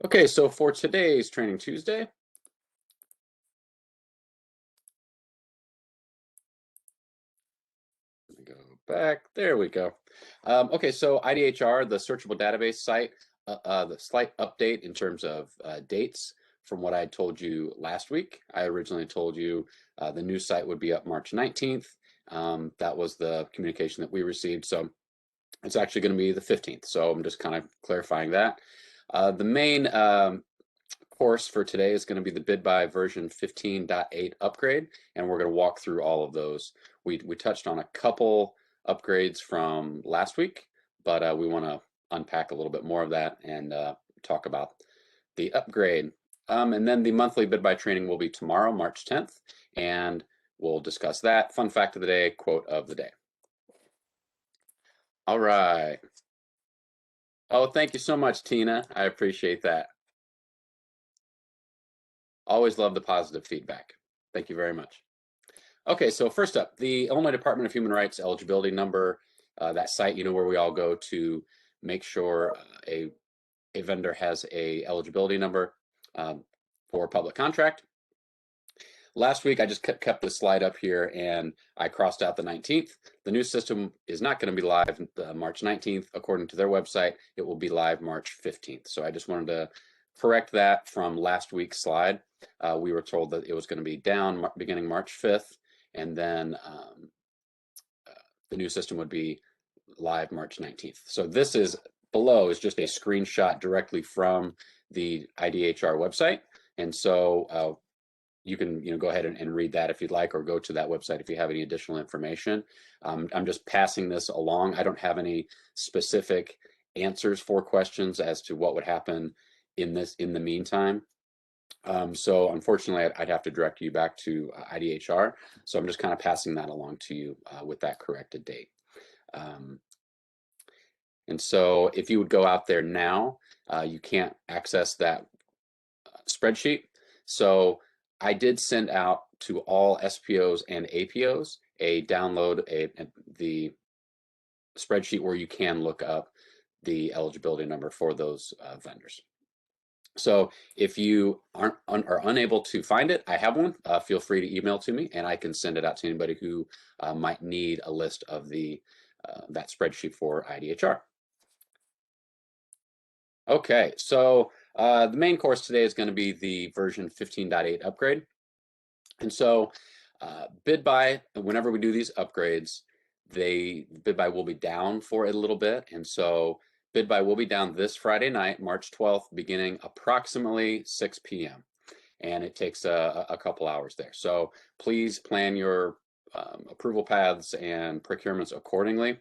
Okay, so for today's Training Tuesday, let me go back. There we go. Okay, so IDHR, the searchable database site, the slight update in terms of dates from what I told you last week. I originally told you the new site would be up March 19th. That was the communication that we received. So it's actually going to be the 15th. So I'm just kind of clarifying that. The main course for today is going to be the bid by version 15.8 upgrade, and we're going to walk through all of those. We touched on a couple upgrades from last week, but we want to unpack a little bit more of that and talk about the upgrade. And then the monthly bid by training will be tomorrow, March 10th, and we'll discuss that. Fun fact of the day, quote of the day. All right. Oh, thank you so much, Tina. I appreciate that. Always love the positive feedback. Thank you very much. Okay, so first up, the Illinois Department of Human Rights eligibility number, that site, where we all go to make sure a vendor has a eligibility number for a public contract. Last week, I just kept this slide up here and I crossed out the 19th. The new system is not going to be live March 19th. According to their website, it will be live March 15th. So I just wanted to correct that from last week's slide. We were told that it was going to be down beginning March 5th, and then the new system would be live March 19th. So this is below is just a screenshot directly from the IDHR website. And so you can go ahead and read that if you'd like, or go to that website if you have any additional information. I'm just passing this along. I don't have any specific answers for questions as to what would happen in the meantime. So unfortunately, I'd have to direct you back to IDHR. So I'm just kind of passing that along to you with that corrected date. And so if you would go out there now, you can't access that spreadsheet. So I did send out to all SPOs and APOs a download the spreadsheet where you can look up the eligibility number for those vendors. So if you are unable to find it, I have one. Feel free to email to me, and I can send it out to anybody who might need a list of that spreadsheet for IDHR. Okay, so the main course today is going to be the version 15.8 upgrade. And so bid by, whenever we do these upgrades, bid by will be down for a little bit. And so bid by will be down this Friday night, March 12th, beginning approximately 6 p.m. And it takes a couple hours there. So please plan your approval paths and procurements accordingly.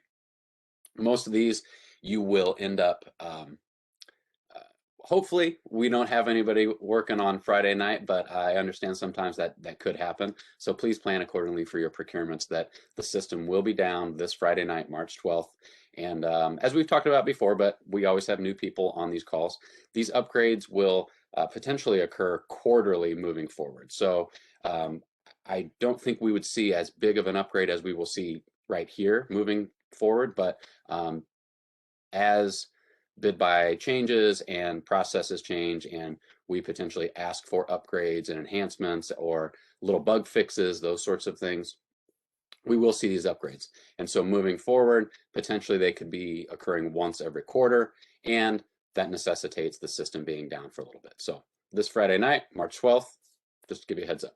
Most of these you will end up hopefully we don't have anybody working on Friday night, but I understand sometimes that could happen. So please plan accordingly for your procurements. That the system will be down this Friday night, March 12th. And as we've talked about before, but we always have new people on these calls, these upgrades will potentially occur quarterly moving forward. So I don't think we would see as big of an upgrade as we will see right here moving forward, but as bid by changes and processes change, and we potentially ask for upgrades and enhancements or little bug fixes, those sorts of things, we will see these upgrades. And so moving forward, potentially they could be occurring once every quarter, and that necessitates the system being down for a little bit. So this Friday night, March 12th, just to give you a heads up.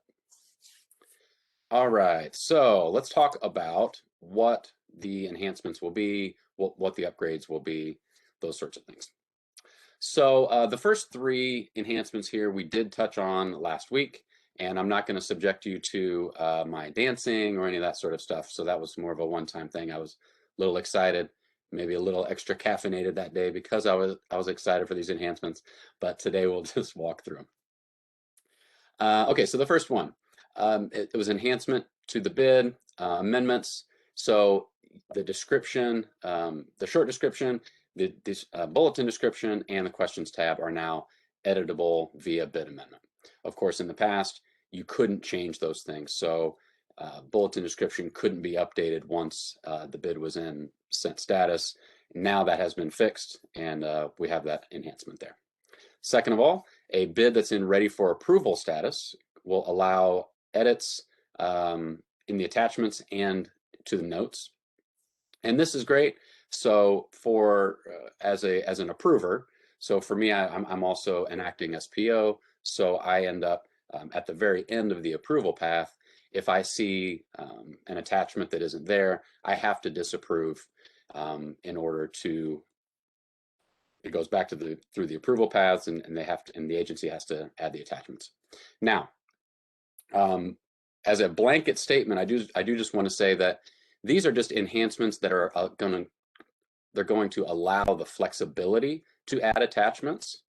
All right, so let's talk about what the enhancements will be, what the upgrades will be, those sorts of things. So the first three enhancements here we did touch on last week, and I'm not going to subject you to my dancing or any of that sort of stuff. So that was more of a one-time thing. I was a little excited, maybe a little extra caffeinated that day because I was excited for these enhancements. But today we'll just walk through them. Okay, so the first one, it was enhancement to the bid, amendments. So the description, the short description, the bulletin description, and the questions tab are now editable via bid amendment. Of course, in the past, you couldn't change those things. So bulletin description couldn't be updated once the bid was in sent status. Now that has been fixed, and we have that enhancement there. Second of all, a bid that's in ready for approval status will allow edits in the attachments and to the notes. And this is great. So for as an approver, so for me, I'm also an acting SPO, so I end up at the very end of the approval path. If I see an attachment that isn't there, I have to disapprove in order to. It goes back to through the approval paths, and they have to, and the agency has to add the attachments. Now, as a blanket statement, I do just want to say that these are just enhancements that are they're going to allow the flexibility to add attachments.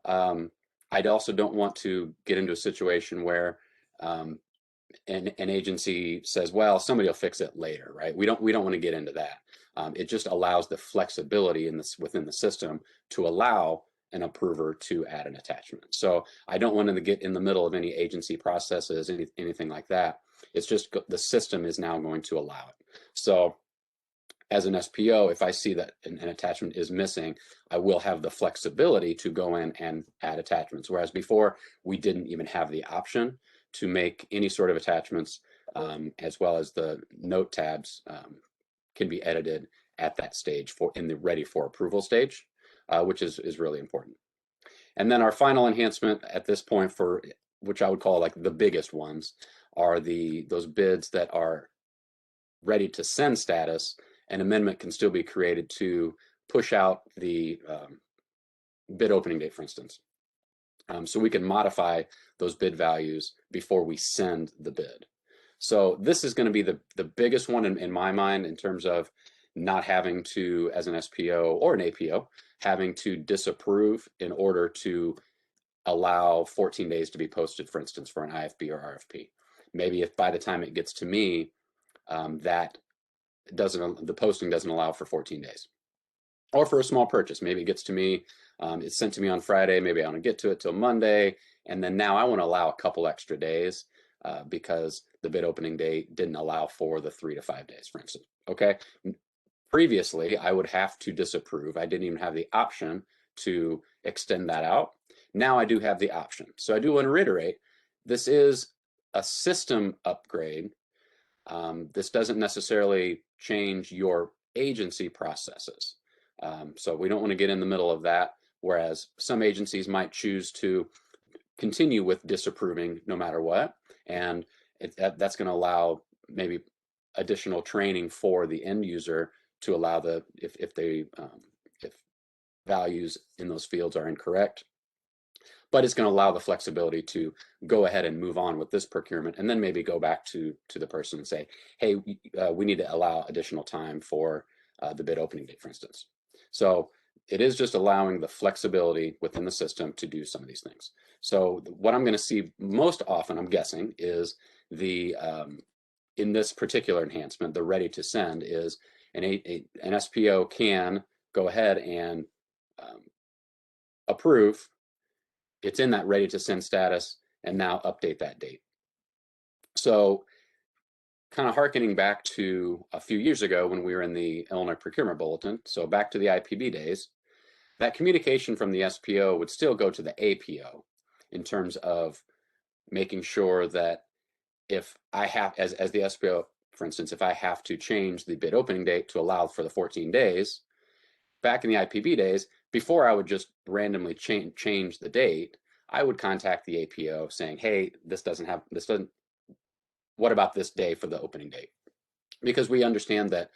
I also don't want to get into a situation where an agency says, well, somebody will fix it later, right? We don't want to get into that. It just allows the flexibility within the system to allow an approver to add an attachment. So I don't want to get in the middle of any agency processes, anything like that. It's just the system is now going to allow it. So as an SPO, if I see that an attachment is missing, I will have the flexibility to go in and add attachments. Whereas before, we didn't even have the option to make any sort of attachments, as well as the note tabs can be edited at that stage in the ready for approval stage, which is really important. And then our final enhancement at this point, for which I would call like the biggest ones, are those bids that are ready to send status. An amendment can still be created to push out the bid opening date, for instance. So we can modify those bid values before we send the bid. So this is going to be the biggest one in my mind in terms of not having to, as an SPO or an APO, having to disapprove in order to allow 14 days to be posted, for instance, for an IFB or RFP. Maybe if by the time it gets to me, the posting doesn't allow for 14 days. Or for a small purchase, maybe it gets to me, it's sent to me on Friday, maybe I don't get to it till Monday, and then now I want to allow a couple extra days because the bid opening date didn't allow for the 3 to 5 days, for instance. Okay. Previously, I would have to disapprove. I didn't even have the option to extend that out. Now I do have the option. So I do want to reiterate, this is a system upgrade. This doesn't necessarily change your agency processes. So we don't want to get in the middle of that, whereas some agencies might choose to continue with disapproving no matter what, and that's going to allow maybe additional training for the end user to allow if values in those fields are incorrect, but it's going to allow the flexibility to go ahead and move on with this procurement, and then maybe go back to the person and say, hey, we need to allow additional time for the bid opening date, for instance. So it is just allowing the flexibility within the system to do some of these things. So what I'm going to see most often, I'm guessing, is in this particular enhancement, the ready to send, is an SPO can go ahead and approve. It's in that ready to send status, and now update that date. So kind of hearkening back to a few years ago when we were in the Illinois Procurement Bulletin, so back to the IPB days, that communication from the SPO would still go to the APO in terms of making sure that if I have, as the SPO, for instance, if I have to change the bid opening date to allow for the 14 days, back in the IPB days, before I would just randomly change the date, I would contact the APO saying, hey, what about this day for the opening date? Because we understand that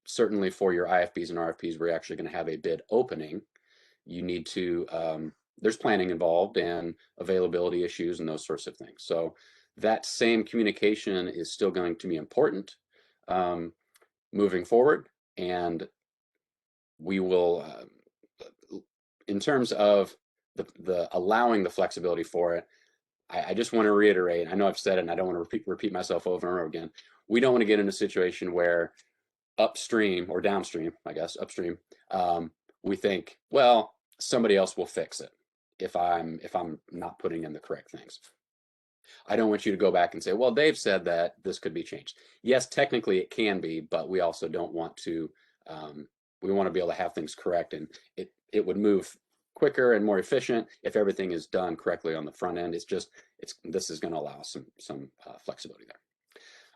certainly for your IFBs and RFPs, we're actually going to have a bid opening. You need to, there's planning involved and availability issues and those sorts of things. So that same communication is still going to be important moving forward. And we will, in terms of the allowing the flexibility for it, I just want to reiterate, I know I've said it and I don't want to repeat myself over and over again. We don't want to get in a situation where upstream or downstream, I guess, upstream, we think, well, somebody else will fix it if I'm not putting in the correct things. I don't want you to go back and say, well, Dave said that this could be changed. Yes, technically it can be, but we also don't want to, we want to be able to have things correct, and it would move quicker and more efficient if everything is done correctly on the front end. This is going to allow some flexibility there.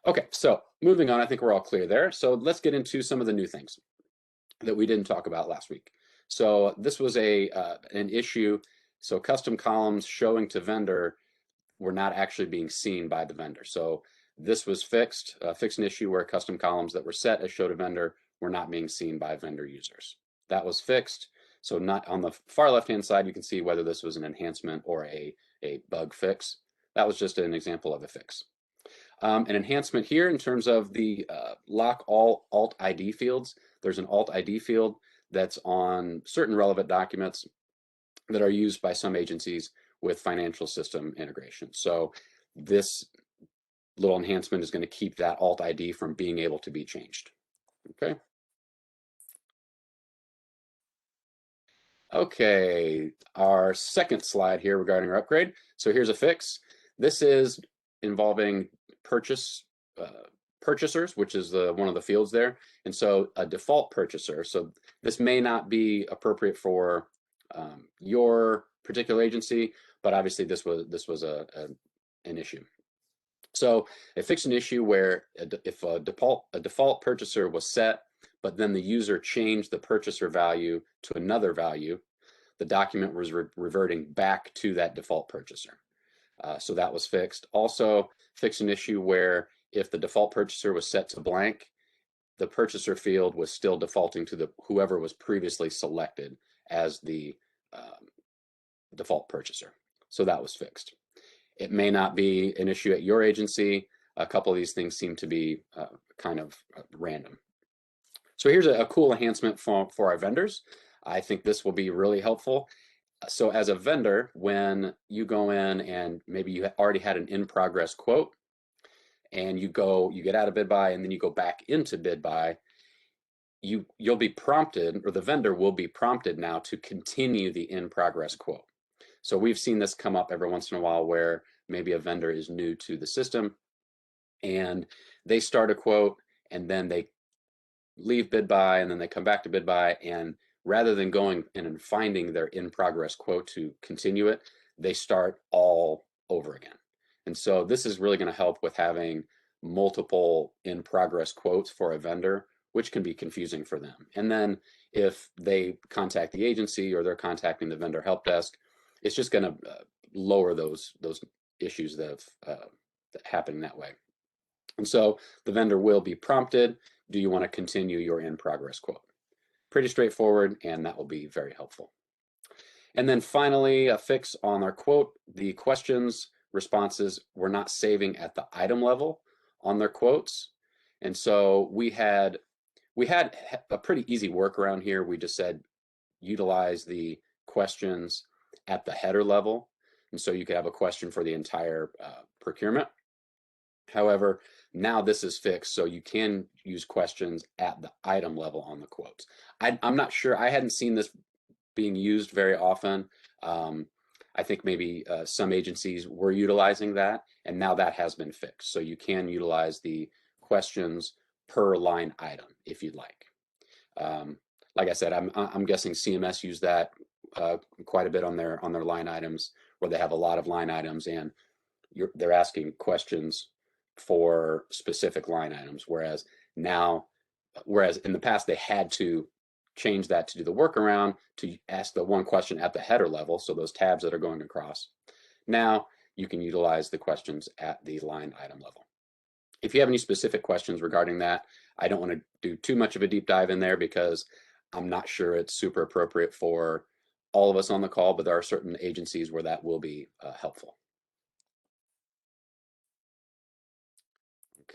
Okay, so moving on, I think we're all clear there. So let's get into some of the new things that we didn't talk about last week. So this was an issue. So custom columns showing to vendor were not actually being seen by the vendor. So this was fixed an issue where custom columns that were set as show to vendor were not being seen by vendor users. That was fixed. So not on the far left-hand side, you can see whether this was an enhancement or a bug fix. That was just an example of a fix. An enhancement here in terms of the lock all alt ID fields. There's an alt ID field that's on certain relevant documents that are used by some agencies with financial system integration. So this little enhancement is going to keep that alt ID from being able to be changed. Okay. Okay, our second slide here regarding our upgrade. So here's a fix. This is involving purchasers, which is one of the fields there. And so a default purchaser. So this may not be appropriate for your particular agency, but obviously this was an issue. So it fixed an issue where if a default purchaser was set, but then the user changed the purchaser value to another value, the document was reverting back to that default purchaser. So that was fixed. Also fixed an issue where if the default purchaser was set to blank, the purchaser field was still defaulting to whoever was previously selected as the default purchaser. So that was fixed. It may not be an issue at your agency. A couple of these things seem to be kind of random. So here's a cool enhancement for our vendors. I think this will be really helpful. So as a vendor, when you go in and maybe you already had an in-progress quote, and you get out of bid buy, and then you go back into bid buy, you'll be prompted, or the vendor will be prompted now to continue the in-progress quote. So we've seen this come up every once in a while where maybe a vendor is new to the system and they start a quote and then they leave bid buy and then they come back to bid buy, and rather than going in and finding their in-progress quote to continue it, they start all over again. And so this is really going to help with having multiple in-progress quotes for a vendor, which can be confusing for them. And then if they contact the agency or they're contacting the vendor help desk, it's just going to lower those issues that happen that way. And so the vendor will be prompted, do you want to continue your in-progress quote? Pretty straightforward, and that will be very helpful. And then finally, a fix on our quote. The questions, responses were not saving at the item level on their quotes. And so we had a pretty easy workaround here. We just said utilize the questions at the header level. And so you could have a question for the entire procurement. However, now this is fixed, so you can use questions at the item level on the quotes. I'm not sure. I hadn't seen this being used very often. I think maybe some agencies were utilizing that, and now that has been fixed. So you can utilize the questions per line item if you'd like. Like I said, I'm guessing CMS used that quite a bit on their line items, where they have a lot of line items and they're asking questions for specific line items, whereas in the past they had to change that to do the workaround to ask the one question at the header level, so those tabs that are going across. Now you can utilize the questions at the line item level. If you have any specific questions regarding that, I don't want to do too much of a deep dive in there because I'm not sure it's super appropriate for all of us on the call, but there are certain agencies where that will be helpful.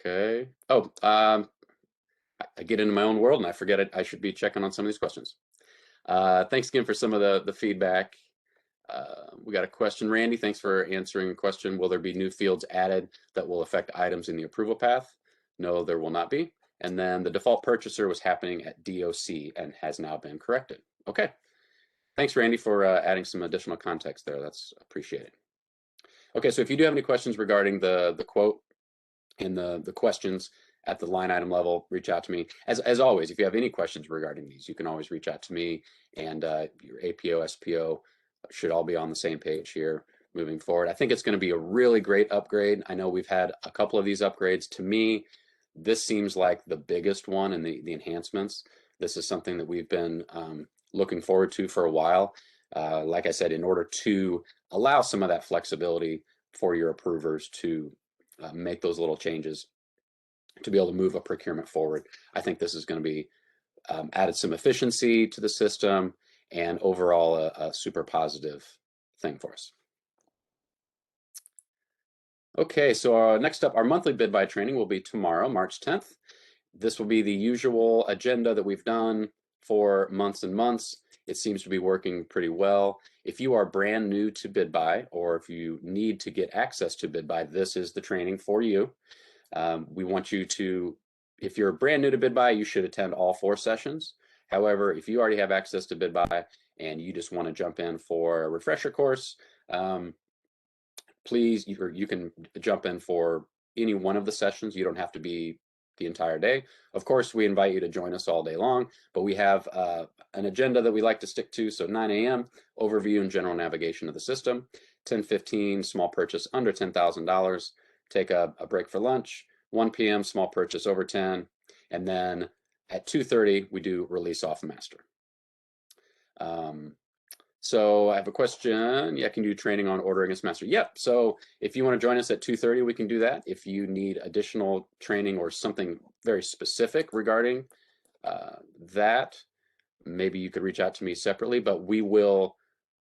Okay. Oh, I get into my own world and I forget it. I should be checking on some of these questions. Thanks again for some of the feedback. We got a question, Randy. Thanks for answering the question. Will there be new fields added that will affect items in the approval path? No, there will not be. And then the default purchaser was happening at DOC and has now been corrected. Okay. Thanks, Randy, for adding some additional context there. That's appreciated. Okay, so if you do have any questions regarding the quote and the questions at the line item level, reach out to me. As always, if you have any questions regarding these, you can always reach out to me, and your APO, SPO should all be on the same page here moving forward. I think it's going to be a really great upgrade. I know we've had a couple of these upgrades. To me, this seems like the biggest one in the enhancements. This is something that we've been looking forward to for a while. Like I said, in order to allow some of that flexibility for your approvers to make those little changes to be able to move a procurement forward, I think this is going to be added some efficiency to the system and overall a super positive thing for us. Okay, so next up, our monthly bid buy training will be tomorrow, March 10th. This will be the usual agenda that we've done for months and months. It seems to be working pretty well. If you are brand new to bid buy, or if you need to get access to bid buy, this is the training for you. We want you to, if you're brand new to bid buy, you should attend all 4 sessions. However, if you already have access to bid buy and you just want to jump in for a refresher course, please, you can jump in for any one of the sessions. You don't have to be the entire day. Of course, we invite you to join us all day long, but we have an agenda that we like to stick to. So 9 a.m., overview and general navigation of the system. 10:15, small purchase under $10,000. Take a break for lunch. 1 p.m., small purchase over 10. And then at 2:30, we do release off master. So I have a question. Yeah, can you do training on ordering as master? Yep. So if you want to join us at 2:30, we can do that. If you need additional training or something very specific regarding that, maybe you could reach out to me separately, but we will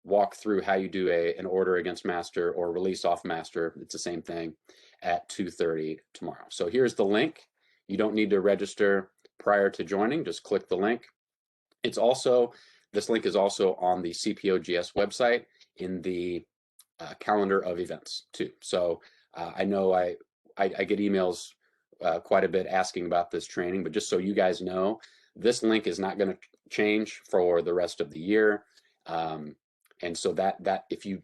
walk through how you do an order against master or release off master. It's the same thing at 2:30 tomorrow. So here's the link. You don't need to register prior to joining. Just click the link. It's also, this link is also on the CPOGS website in the calendar of events too. So I know I get emails quite a bit asking about this training, but just so you guys know, this link is not going to change for the rest of the year. And so that if you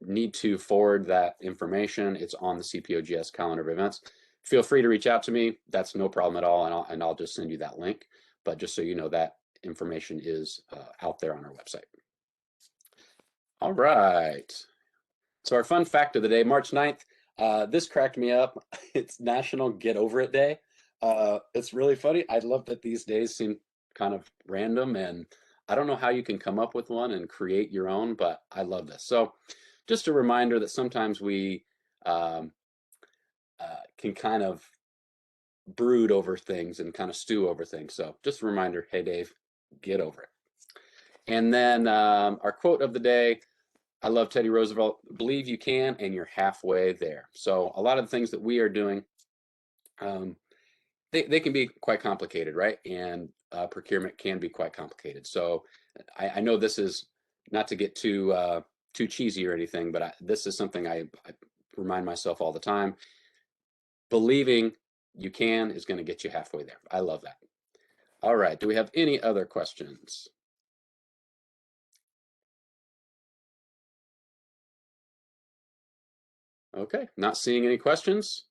need to forward that information, it's on the CPOGS calendar of events. Feel free to reach out to me. That's no problem at all, and I'll just send you that link. But just so you know, that information is out there on our website. All right. So our fun fact of the day, March 9th, this cracked me up. It's National Get Over It Day. It's really funny. I love that these days seem kind of random, and I don't know how you can come up with one and create your own, but I love this. So just a reminder that sometimes we can kind of brood over things and kind of stew over things. So just a reminder, hey, Dave, get over it. And then our quote of the day, I love Teddy Roosevelt, believe you can and you're halfway there. So a lot of the things that we are doing, they can be quite complicated, right? And procurement can be quite complicated. So I know this is not to get too cheesy or anything, but this is something I remind myself all the time. Believing you can is going to get you halfway there. I love that. All right. Do we have any other questions? Okay. Not seeing any questions.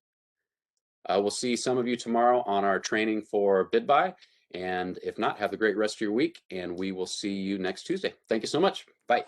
We'll see some of you tomorrow on our training for bid buy. And if not, have a great rest of your week, and we will see you next Tuesday. Thank you so much. Bye.